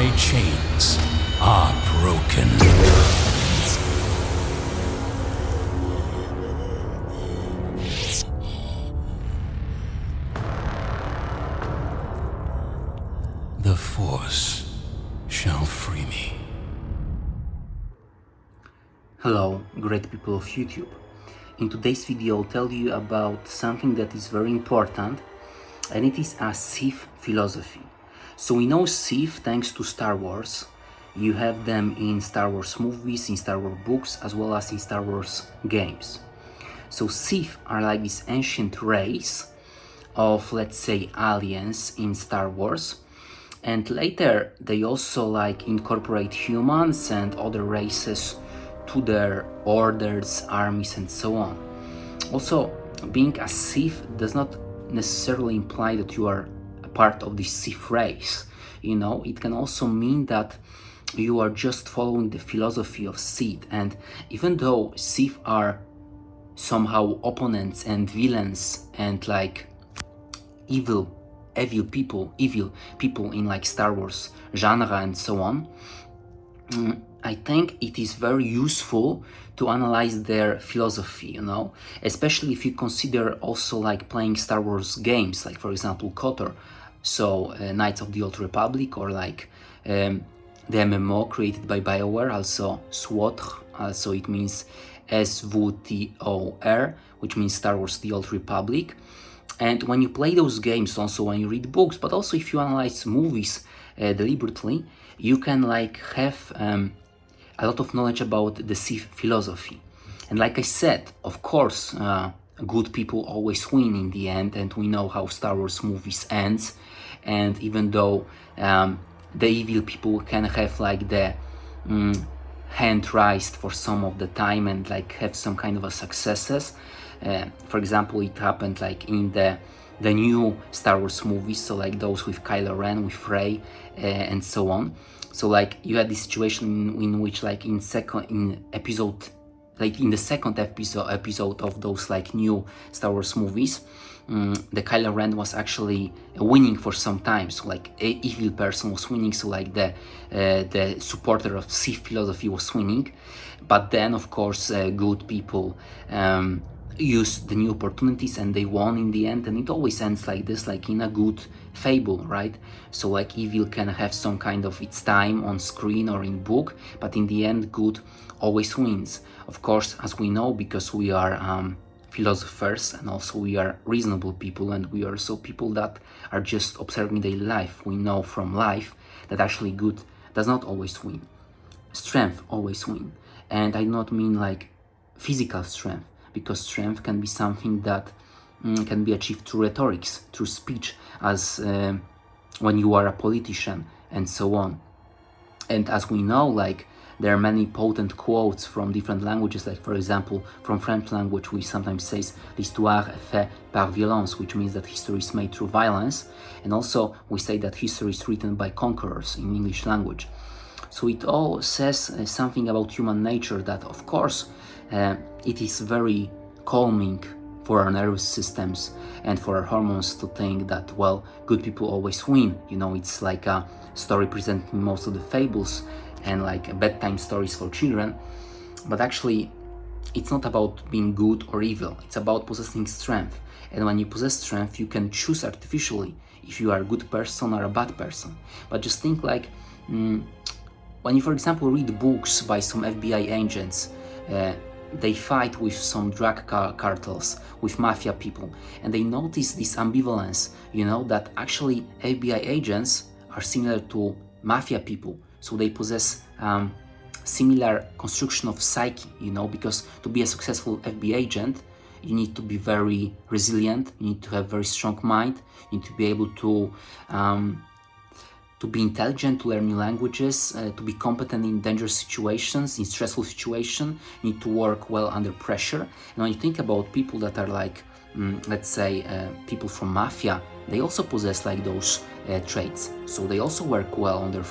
My chains are broken. The Force shall free me. Hello, great people of YouTube. In today's video I'll tell you about something that is very important, and it is a Sith philosophy. So we know Sith thanks to Star Wars. You have them in Star Wars movies, in Star Wars books, as well as in Star Wars games. So Sith are like this ancient race of, let's say, aliens in Star Wars. And later they also like incorporate humans and other races to their orders, armies, and so on. Also, being a Sith does not necessarily imply that you are a part of the Sith race. You know, it can also mean that you are just following the philosophy of Sith. And even though Sith are somehow opponents and villains and like evil people in like Star Wars genre and so on, I think it is very useful to analyze their philosophy, you know, especially if you consider also like playing Star Wars games, like for example KOTOR, so Knights of the Old Republic, or like the MMO created by BioWare, also SWOTR, also it means SWTOR, which means Star Wars the Old Republic. And when you play those games, also when you read books, but also if you analyze movies deliberately, you can like have a lot of knowledge about the Sith philosophy. And like I said, of course, good people always win in the end, and we know how Star Wars movies ends. And even though the evil people can have like the hand raised for some of the time and like have some kind of a successes. For example, it happened like in the new Star Wars movies, so like those with Kylo Ren, with Rey, and so on. So like you had this situation in which like in the second episode of those like new Star Wars movies, the Kylo Ren was actually winning for some time. So like a evil person was winning, so like the supporter of Sith philosophy was winning. But then of course good people used the new opportunities and they won in the end, and it always ends like this, like in a good fable, right? So like evil can have some kind of its time on screen or in book, but in the end good always wins. Of course, as we know, because we are philosophers, and also we are reasonable people, and we are also people that are just observing daily life. We know from life that actually good does not always win. Strength always wins. And I do not mean like physical strength, because strength can be something that can be achieved through rhetorics, through speech, as when you are a politician and so on. And as we know, like there are many potent quotes from different languages, like for example from French language we sometimes says l'histoire est faite par violence, which means that history is made through violence, and also we say that history is written by conquerors in English language. So it all says something about human nature, that of course it is very calming for our nervous systems and for our hormones to think that, well, good people always win. You know, it's like a story presented in most of the fables and like bedtime stories for children. But actually, it's not about being good or evil. It's about possessing strength. And when you possess strength, you can choose artificially if you are a good person or a bad person. But just think like, when you, for example, read books by some FBI agents, they fight with some drug cartels, with mafia people, and they notice this ambivalence, you know, that actually FBI agents are similar to mafia people, so they possess similar construction of psyche, you know, because to be a successful FBI agent, you need to be very resilient, you need to have very strong mind, you need to be able to be intelligent, to learn new languages, to be competent in dangerous situations, in stressful situations. You need to work well under pressure. And when you think about people that are like, let's say, people from mafia, they also possess like those traits. So they also work well under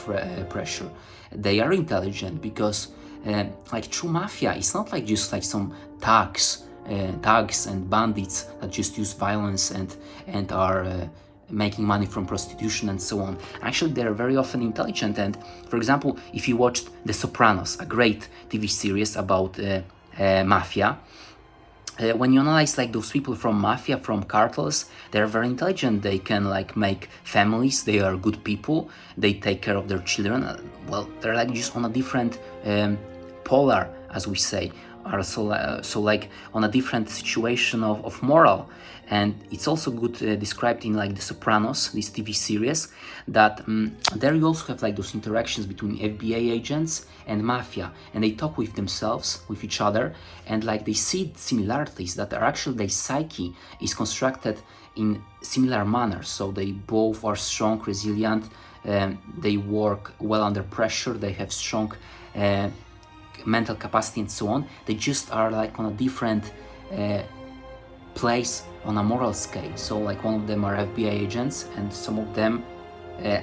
pressure. They are intelligent because like true mafia, it's not like just like some thugs and bandits that just use violence and are making money from prostitution and so on. Actually, they're very often intelligent. And for example, if you watched The Sopranos, a great TV series about mafia, when you analyze like those people from mafia, from cartels, they're very intelligent. They can like make families. They are good people. They take care of their children. Well, they're like just on a different polar, as we say, are so like on a different situation of moral. And it's also good described in like The Sopranos, this TV series, that there you also have like those interactions between FBI agents and mafia, and they talk with themselves, with each other, and like they see similarities that are actually their psyche is constructed in similar manners. So they both are strong, resilient, they work well under pressure, they have strong mental capacity and so on. They just are like on a different place on a moral scale. So like one of them are FBI agents and some of them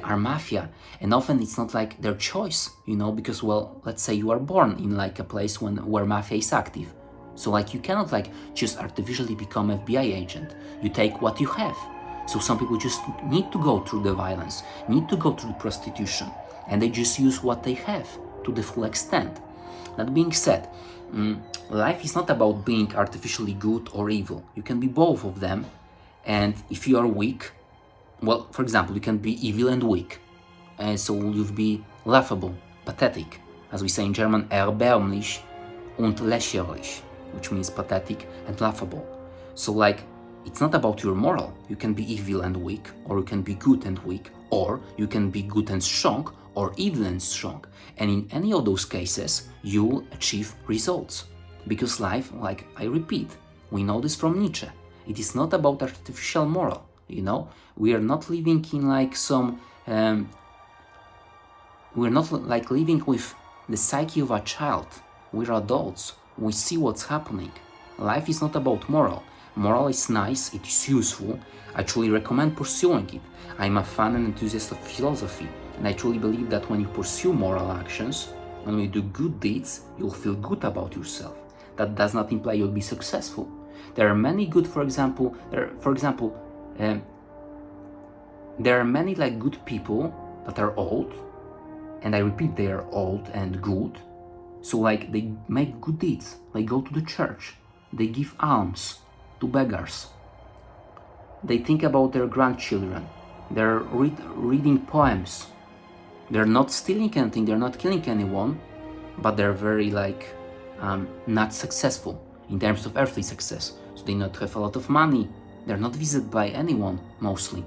are mafia, and often it's not like their choice, you know, because well, let's say you are born in like a place where mafia is active, so like you cannot like just artificially become FBI agent. You take what you have. So some people just need to go through the violence, need to go through the prostitution, and they just use what they have to the full extent. That being said, life is not about being artificially good or evil. You can be both of them, and if you are weak, well, for example, you can be evil and weak, so you'll be laughable, pathetic, as we say in German, erbärmlich und lächerlich, which means pathetic and laughable. So like, it's not about your moral. You can be evil and weak, or you can be good and weak, or you can be good and strong, or evil and strong. And in any of those cases, you'll achieve results. Because life, like I repeat, we know this from Nietzsche, it is not about artificial moral, you know? We are not living in like some, we're not like living with the psyche of a child. We're adults, we see what's happening. Life is not about moral. Moral is nice, it is useful. I truly recommend pursuing it. I'm a fan and enthusiast of philosophy, and I truly believe that when you pursue moral actions, when you do good deeds, you'll feel good about yourself. That does not imply you'll be successful. There are many good, there are many like good people that are old, and I repeat, they are old and good. So like they make good deeds, they go to the church, they give alms to beggars, they think about their grandchildren, they're reading poems, they're not stealing anything, they're not killing anyone, but they're very like not successful in terms of earthly success. So they not have a lot of money, they're not visited by anyone mostly,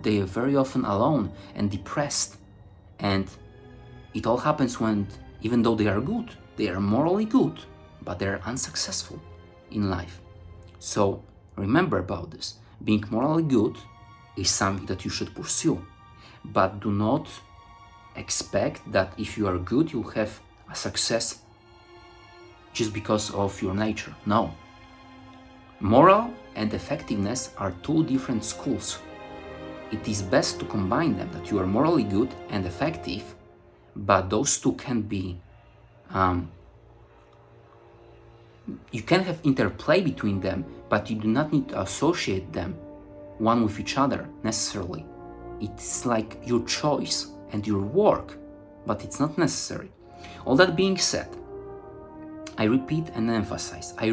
they are very often alone and depressed, and it all happens when, even though they are good, they are morally good, but they're unsuccessful in life. So remember about this. Being morally good is something that you should pursue, but do not expect that if you are good, you'll have a success just because of your nature. No. Moral and effectiveness are two different schools. It is best to combine them, that you are morally good and effective, but those two can be you can have interplay between them, but you do not need to associate them one with each other necessarily. It's like your choice and your work, but it's not necessary. All that being said, I repeat and emphasize, I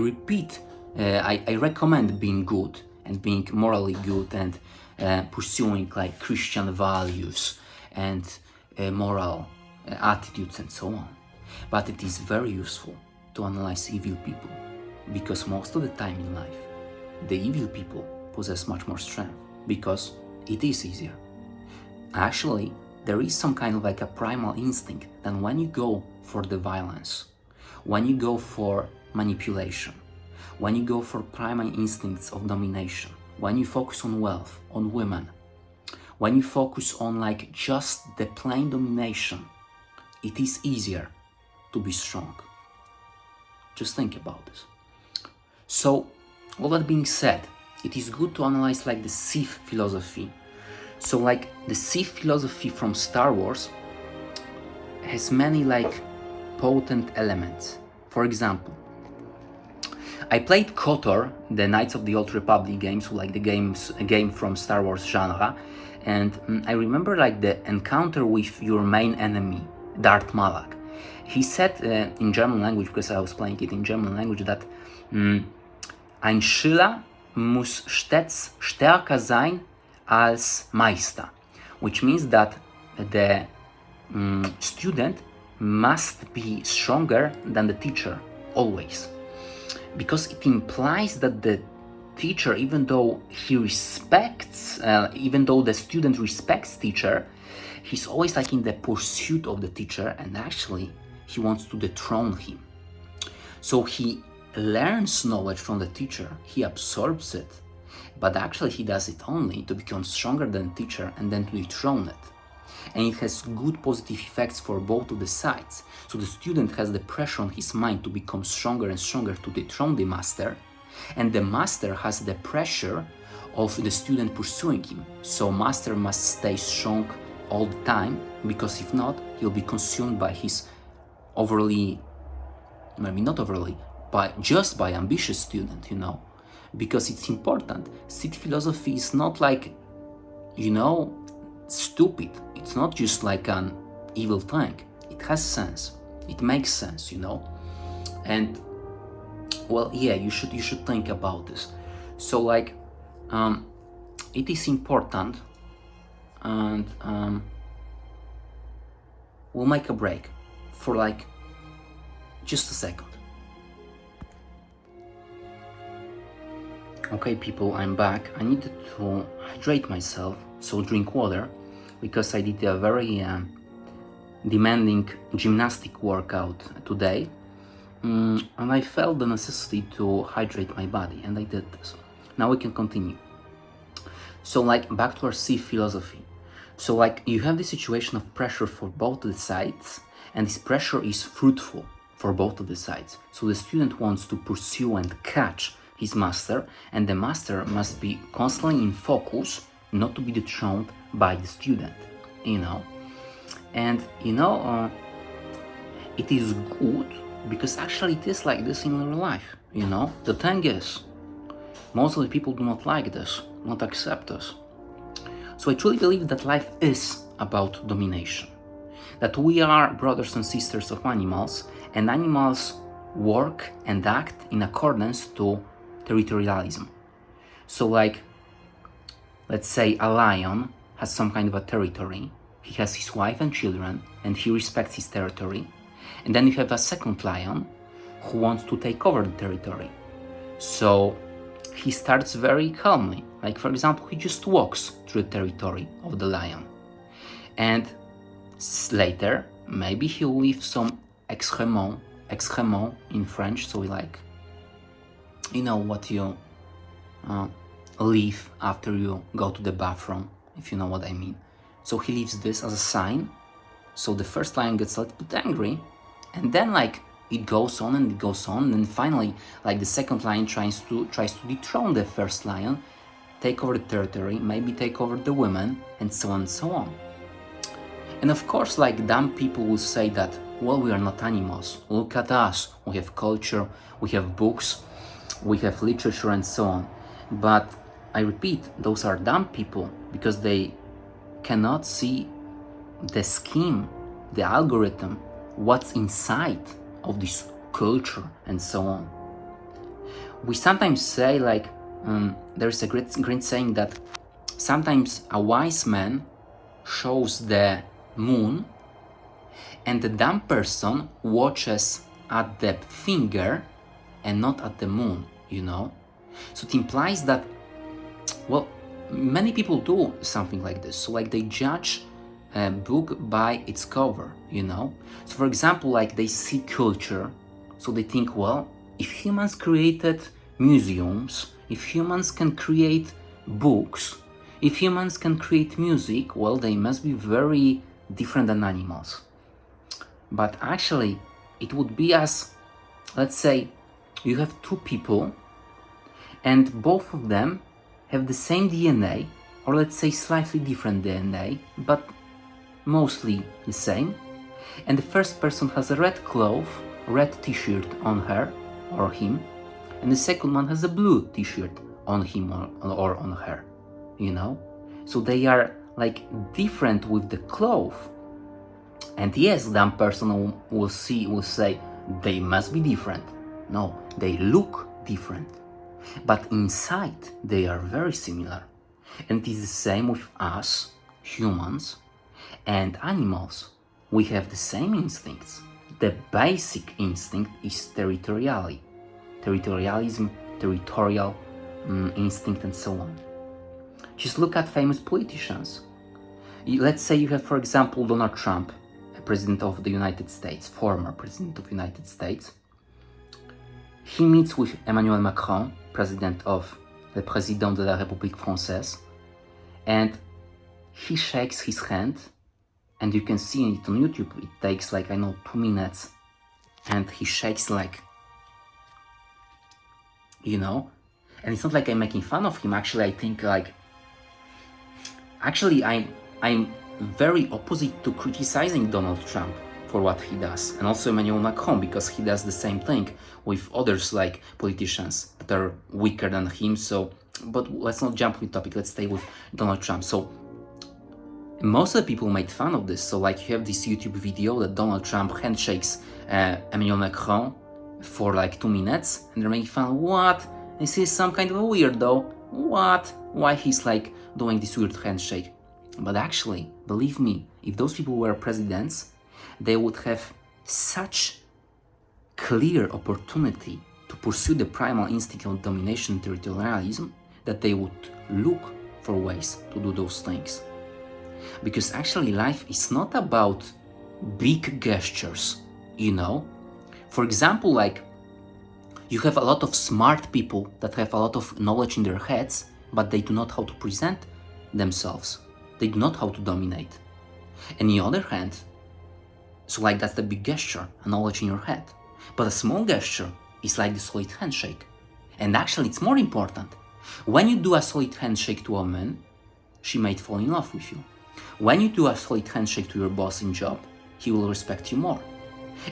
recommend being good and being morally good and pursuing like Christian values and moral attitudes and so on. But it is very useful to analyze evil people, because most of the time in life, the evil people possess much more strength, because it is easier. Actually, there is some kind of like a primal instinct that when you go for the violence, when you go for manipulation, when you go for primal instincts of domination, when you focus on wealth, on women, when you focus on like just the plain domination, it is easier to be strong. Just think about this. So, all that being said, it is good to analyze like the Sith philosophy. So like the Sith philosophy from Star Wars has many like potent elements. For example, I played KOTOR, the Knights of the Old Republic games, like a game from Star Wars genre, and I remember like the encounter with your main enemy, Darth Malak. He said in German language, because I was playing it in German language, that ein Schüler muss stets stärker sein als Meister, which means that the student must be stronger than the teacher, always. Because it implies that the teacher, even though the student respects teacher, he's always like in the pursuit of the teacher, and actually he wants to dethrone him. So he learns knowledge from the teacher, he absorbs it, but actually he does it only to become stronger than the teacher and then to dethrone it. And it has good positive effects for both of the sides. So the student has the pressure on his mind to become stronger and stronger to dethrone the master, and the master has the pressure of the student pursuing him. So master must stay strong all the time, because if not, he'll be consumed by his just by ambitious student, because it's important. Sith philosophy is not like, stupid. It's not just like an evil thing. It has sense. It makes sense, And you should think about this. So like, it is important, and we'll make a break for like just a second. Okay, people, I'm back. I needed to hydrate myself, so drink water, because I did a very demanding gymnastic workout today, and I felt the necessity to hydrate my body, and I did this. Now we can continue. So like, back to our Sith philosophy. So like, you have the situation of pressure for both the sides, and this pressure is fruitful for both of the sides. So the student wants to pursue and catch his master, and the master must be constantly in focus not to be dethroned by the student, And it is good, because actually it is like this in real life, The thing is, most of the people do not like this, not accept this. So I truly believe that life is about domination, that we are brothers and sisters of animals, and animals work and act in accordance to territorialism. So like, let's say a lion has some kind of a territory, he has his wife and children, and he respects his territory. And then you have a second lion who wants to take over the territory. So he starts very calmly. Like, for example, he just walks through the territory of the lion. And later, maybe he'll leave some excréments in French, so like, what you leave after you go to the bathroom, if you know what I mean. So he leaves this as a sign. So the first lion gets a little bit angry, and then like it goes on and it goes on, and then finally like the second lion tries to dethrone the first lion, take over the territory, maybe take over the women, and so on and so on. And of course, like, dumb people will say that, well, we are not animals, look at us, we have culture, we have books, we have literature, and so on. But I repeat, those are dumb people, because they cannot see the scheme, the algorithm, what's inside of this culture, and so on. We sometimes say, like, there's a great saying that sometimes a wise man shows the moon, and the dumb person watches at the finger and not at the moon, So it implies that, well, many people do something like this. So like, they judge a book by its cover, So for example, like, they see culture, so they think, well, if humans created museums, if humans can create books, if humans can create music, well, they must be very different than animals. But actually, it would be as, let's say, you have two people, and both of them have the same DNA, or let's say slightly different DNA, but mostly the same. And the first person has a red cloth, red t-shirt on her or him, and the second one has a blue t-shirt on him or on her, you know? So they are like different with the clothes. And yes, dumb person will say they must be different. No, they look different. But inside they are very similar. And it is the same with us, humans, and animals. We have the same instincts. The basic instinct is territorialism, territorial instinct, and so on. Just look at famous politicians. Let's say you have, for example, Donald Trump, a president of the United States, former president of the United States. He meets with Emmanuel Macron, le président de la République française, and he shakes his hand, and you can see it on YouTube. It takes like, 2 minutes, and he shakes like, and it's not like I'm making fun of him. Actually, I think I'm very opposite to criticizing Donald Trump for what he does, and also Emmanuel Macron, because he does the same thing with others like politicians that are weaker than him. So, but let's not jump with topic. Let's stay with Donald Trump. So most of the people made fun of this. So like you have this YouTube video that Donald Trump handshakes Emmanuel Macron for like 2 minutes, and they're making fun. What? This is some kind of a weirdo. What? Why he's like doing this weird handshake? But actually, believe me, if those people were presidents, they would have such clear opportunity to pursue the primal instinct of domination and territorialism that they would look for ways to do those things. Because actually life is not about big gestures, For example, like you have a lot of smart people that have a lot of knowledge in their heads, but they do not know how to present themselves. They do not know how to dominate. On the other hand, so like that's the big gesture, a knowledge in your head. But a small gesture is like the solid handshake. And actually it's more important. When you do a solid handshake to a woman, she might fall in love with you. When you do a solid handshake to your boss in job, he will respect you more.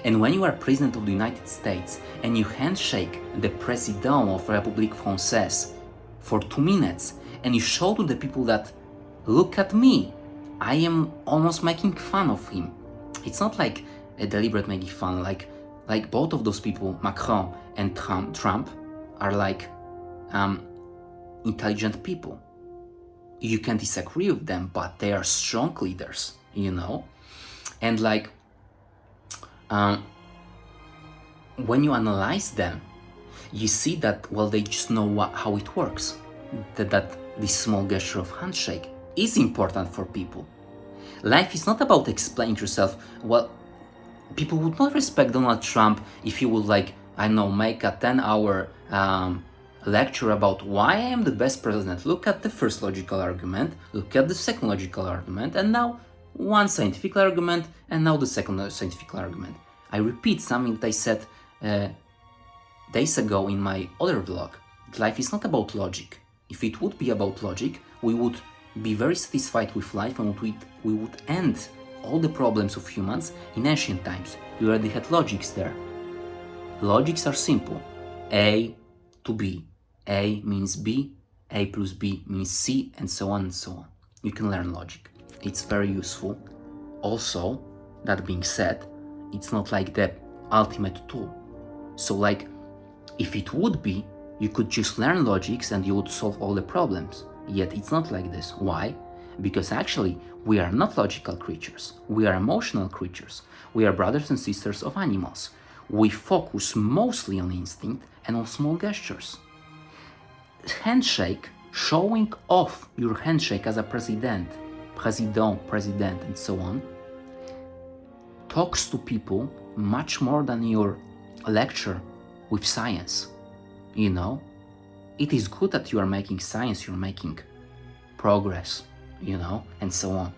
And when you are president of the United States and you handshake the president of République Française for 2 minutes, and you show to the people that, look at me, I am almost making fun of him. It's not like a deliberate making fun, like both of those people, Macron and Trump, are like intelligent people. You can disagree with them, but they are strong leaders, And like, when you analyze them, you see that, well, they just know how it works. That this small gesture of handshake is important for people. Life is not about explaining yourself. Well, people would not respect Donald Trump if he would make a 10-hour lecture about why I am the best president. Look at the first logical argument, look at the second logical argument, and now one scientific argument, and now the second scientific argument. I repeat something that I said days ago in my other vlog. Life is not about logic. If it would be about logic, we would be very satisfied with life, and we would end all the problems of humans in ancient times. We already had logics there. Logics are simple. A to B. A means B, A plus B means C, and so on and so on. You can learn logic. It's very useful. Also, that being said, it's not like the ultimate tool. So like, if it would be, you could just learn logics and you would solve all the problems. Yet it's not like this. Why? Because actually, we are not logical creatures. We are emotional creatures. We are brothers and sisters of animals. We focus mostly on instinct and on small gestures. Handshake, showing off your handshake as a president, and so on, talks to people much more than your lecture with science. It is good that you are making science, you're making progress, and so on.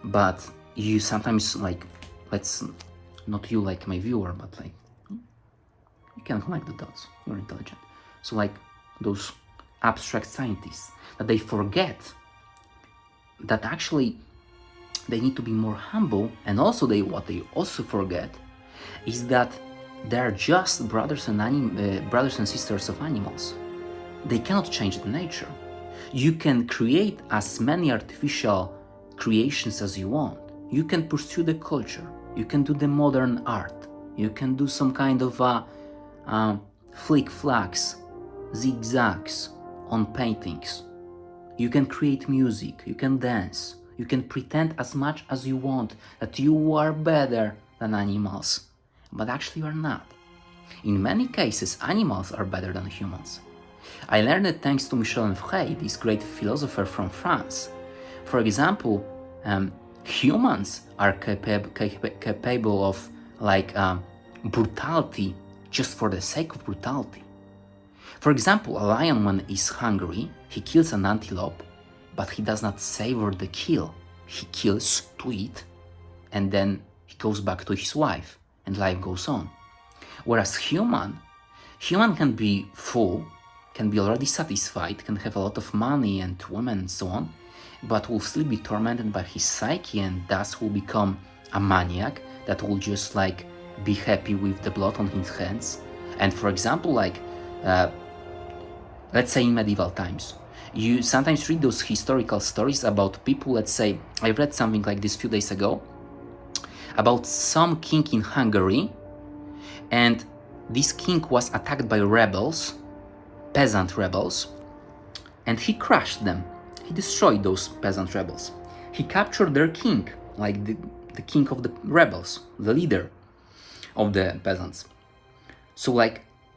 But you sometimes not you like my viewer, but you can connect the dots, you're intelligent. So like those abstract scientists, that they forget that actually they need to be more humble, and also what they also forget is that They are just brothers and sisters of animals. They cannot change the nature. You can create as many artificial creations as you want. You can pursue the culture. You can do the modern art. You can do some kind of flick-flacks, zigzags on paintings. You can create music. You can dance. You can pretend as much as you want that you are better than animals. But actually you are not. In many cases, animals are better than humans. I learned it thanks to Michel Onfray, this great philosopher from France. For example, humans are capable of brutality just for the sake of brutality. For example, a lion, when he's hungry, he kills an antelope, but he does not savor the kill. He kills to eat, and then he goes back to his wife, and life goes on. Whereas human can be full, can be already satisfied, can have a lot of money and women and so on, but will still be tormented by his psyche and thus will become a maniac that will just be happy with the blood on his hands. And for example, let's say in medieval times, you sometimes read those historical stories about people. Let's say I read something like this a few days ago about some king in Hungary, and this king was attacked by rebels, peasant rebels, and he crushed them. He destroyed those peasant rebels. He captured their king, the king of the rebels, the leader of the peasants. So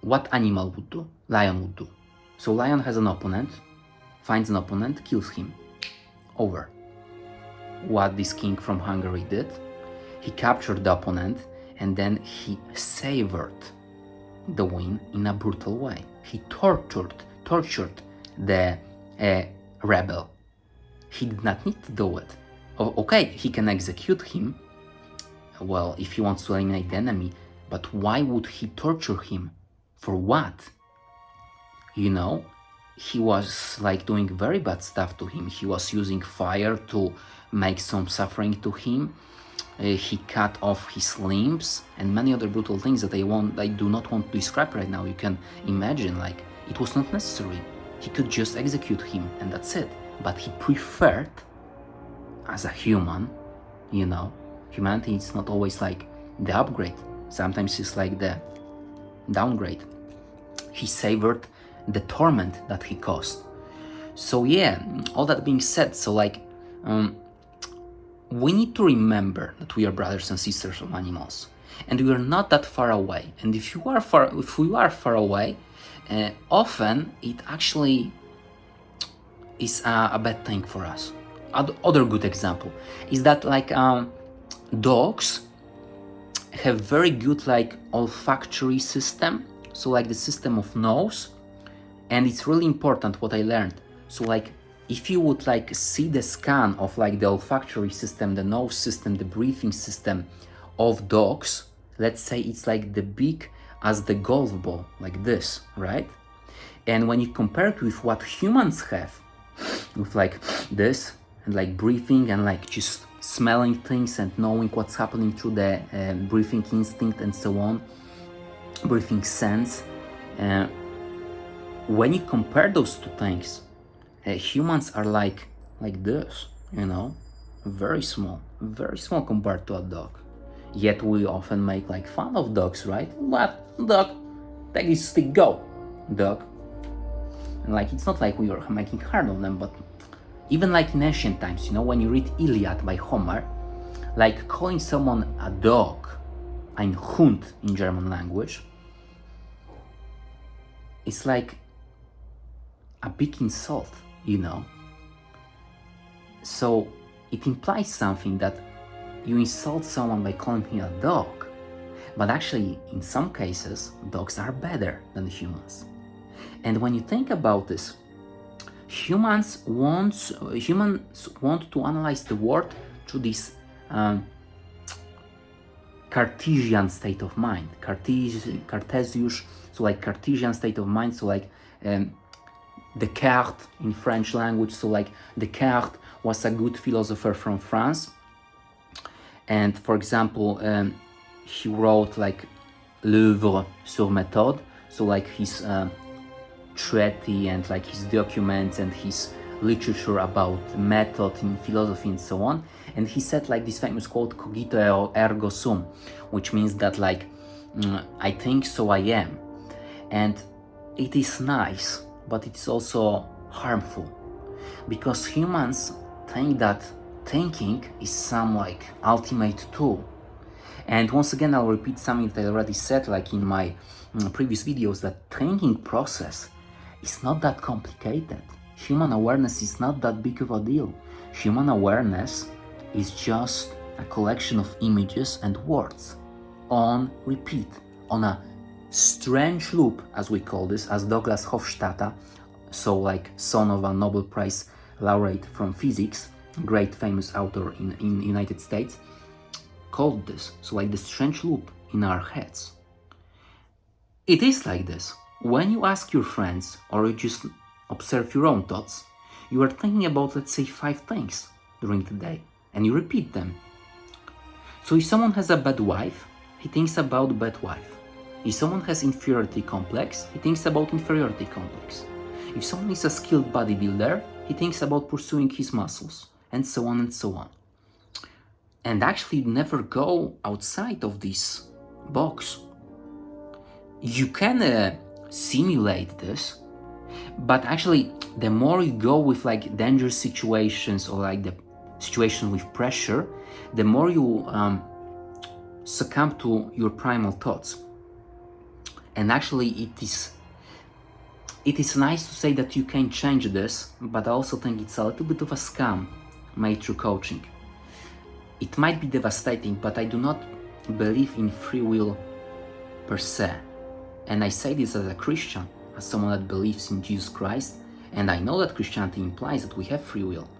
what animal would do? Lion would do. So lion has an opponent, finds an opponent, kills him. Over. What this king from Hungary did, he captured the opponent and then he savored the win in a brutal way. He tortured the rebel. He did not need to do it. Okay, he can execute him, well, if he wants to eliminate the enemy, but why would he torture him? For what? He was doing very bad stuff to him. He was using fire to make some suffering to him. He cut off his limbs and many other brutal things that I do not want to describe right now. You can imagine, it was not necessary. He could just execute him and that's it. But he preferred, as a human, humanity is not always the upgrade. Sometimes it's the downgrade. He savored the torment that he caused. So yeah, all that being said, we need to remember that we are brothers and sisters of animals, and we are not that far away. And if we are far away, often it actually is a bad thing for us. Other good example is that dogs have very good olfactory system, so the system of nose, and it's really important what I learned. So if you would see the scan of the olfactory system, the nose system, the breathing system of dogs, let's say it's the big as the golf ball, like this, right? And when you compare it with what humans have, with this, and breathing and just smelling things and knowing what's happening through the breathing instinct and so on, breathing sense, when you compare those two things, humans are like this, very small compared to a dog. Yet we often make fun of dogs, right? What? Dog, take this stick, go, dog. And it's not we are making hard on them, but even in ancient times, when you read Iliad by Homer, calling someone a dog, ein Hund in German language, it's a big insult, So it implies something that you insult someone by calling him a dog. But actually, in some cases, dogs are better than humans. And when you think about this, humans want to analyze the world through this Cartesian state of mind. Cartesius, so Cartesian state of mind, so Descartes in French language. So Descartes was a good philosopher from France, and for example, he wrote l'œuvre sur méthode, so like his treatise and like his documents and his literature about method in philosophy and so on. And he said like this famous quote, cogito ergo sum, which means that like, I think so I am. And it is nice, but it's also harmful, because humans think that thinking is some like ultimate tool. And once again, I'll repeat something that I already said like in my previous videos, that thinking process is not that complicated. Human awareness is not that big of a deal. Human awareness is just a collection of images and words on repeat, on a strange loop, as we call this, as Douglas Hofstadter, so like son of a Nobel Prize laureate from physics, great famous author in United States, called this. So like the strange loop in our heads. It is like this. When you ask your friends or you just observe your own thoughts, you are thinking about, let's say, 5 things during the day, and you repeat them. So if someone has a bad wife, he thinks about bad wife. If someone has inferiority complex, he thinks about inferiority complex. If someone is a skilled bodybuilder, he thinks about pursuing his muscles, and so on and so on. And actually never go outside of this box. You can simulate this, but actually the more you go with like dangerous situations or like the situation with pressure, the more you succumb to your primal thoughts. And actually it is nice to say that you can change this, but I also think it's a little bit of a scam made through coaching. It might be devastating, but I do not believe in free will per se. And I say this as a Christian, as someone that believes in Jesus Christ, and I know that Christianity implies that we have free will,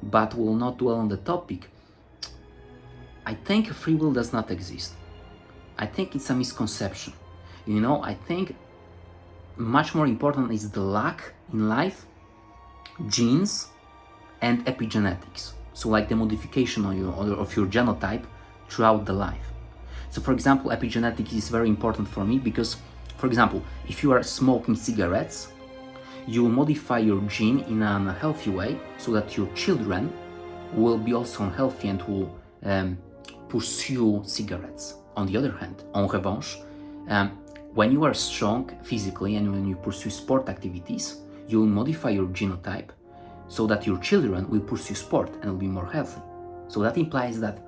but will not dwell on the topic. I think free will does not exist. I think it's a misconception. You know, I think much more important is the luck in life, genes, and epigenetics. So like the modification of your genotype throughout the life. So for example, epigenetics is very important for me because, for example, if you are smoking cigarettes, you will modify your gene in an unhealthy way so that your children will be also unhealthy and will pursue cigarettes. On the other hand, en revanche, when you are strong physically and when you pursue sport activities, you will modify your genotype so that your children will pursue sport and will be more healthy. So that implies that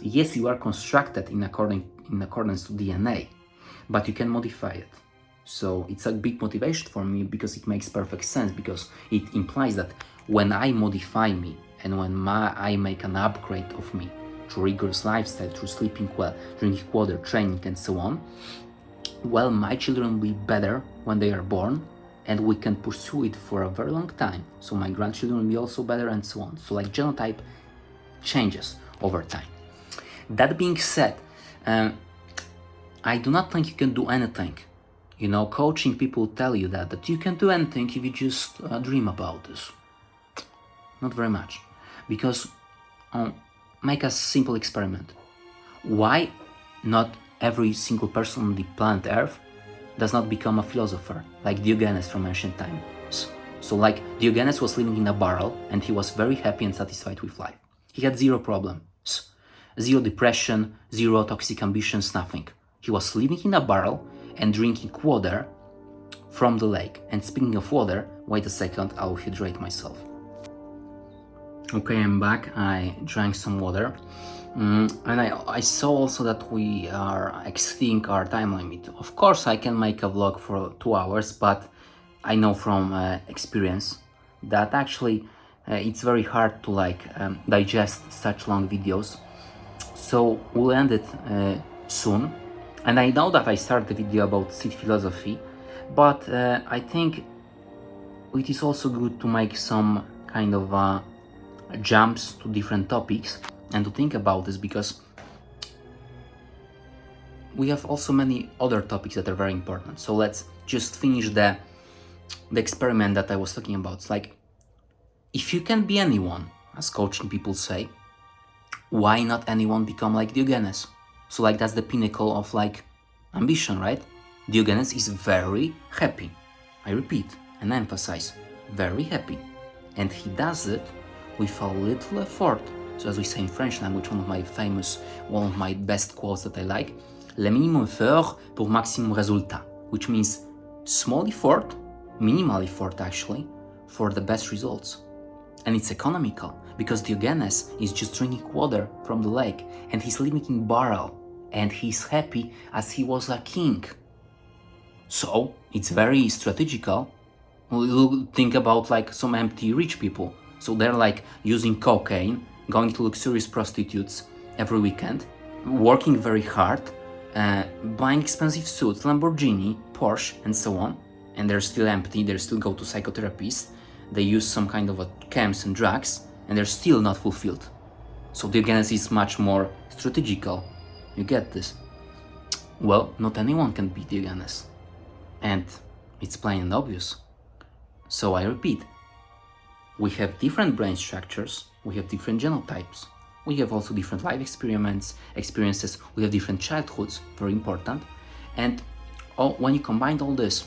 yes, you are constructed in accordance to DNA, but you can modify it. So it's a big motivation for me because it makes perfect sense, because it implies that when I modify me and when I make an upgrade of me through rigorous lifestyle, through sleeping well, drinking water, training and so on, well, my children will be better when they are born and we can pursue it for a very long time. So my grandchildren will be also better and so on. So like genotype changes over time. That being said, I do not think you can do anything. You know, coaching people tell you that you can do anything if you just dream about this. Not very much. Because make a simple experiment. Why not every single person on the planet Earth does not become a philosopher, like Diogenes from ancient times? So like Diogenes was living in a barrel and he was very happy and satisfied with life. He had 0 problems, 0 depression, 0 toxic ambitions, nothing. He was living in a barrel and drinking water from the lake. And speaking of water, wait a second, I'll hydrate myself. Okay, I'm back. I drank some water. And I saw also that we are exceeding our time limit. Of course, I can make a vlog for 2 hours, but I know from experience that actually it's very hard to like digest such long videos. So we'll end it soon. And I know that I started the video about Sith philosophy, but I think it is also good to make some kind of jumps to different topics and to think about this, because we have also many other topics that are very important. So let's just finish the experiment that I was talking about. It's like, if you can be anyone, as coaching people say, why not anyone become like Diogenes? So like that's the pinnacle of like ambition, right? Diogenes is very happy. I repeat and emphasize, very happy. And he does it with a little effort. So as we say in French language, one of my best quotes that I like, le minimum effort pour maximum résultat, which means small effort, minimal effort actually, for the best results. And it's economical, because Diogenes is just drinking water from the lake and he's living in barrel, and he's happy as he was a king. So it's very strategical. Think about like some empty rich people. So they're like using cocaine, going to luxurious prostitutes every weekend, working very hard, buying expensive suits, Lamborghini, Porsche, and so on. And they're still empty, they still go to psychotherapists, they use some kind of chems and drugs, and they're still not fulfilled. So Diogenes is much more strategical. You get this? Well, not anyone can be Diogenes. And it's plain and obvious. So I repeat, we have different brain structures, we have different genotypes, we have also different life experiences, we have different childhoods, very important. And when you combine all this,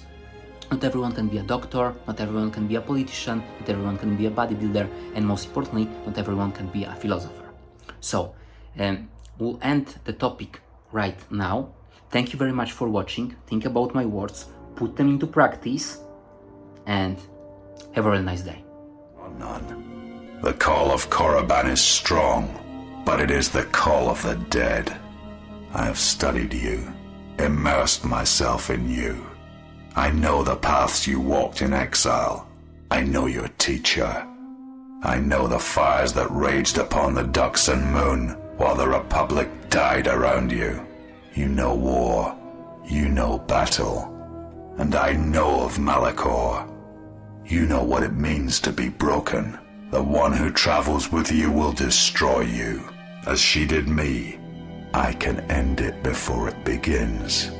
not everyone can be a doctor, not everyone can be a politician, not everyone can be a bodybuilder, and most importantly, not everyone can be a philosopher. So, we'll end the topic right now. Thank you very much for watching. Think about my words, put them into practice, and have a really nice day. None. The call of Korriban is strong, but it is the call of the dead. I have studied you, immersed myself in you. I know the paths you walked in exile. I know your teacher. I know the fires that raged upon the Ducks and Moon while the Republic died around you. You know war. You know battle. And I know of Malachor. You know what it means to be broken. The one who travels with you will destroy you. As she did me, I can end it before it begins.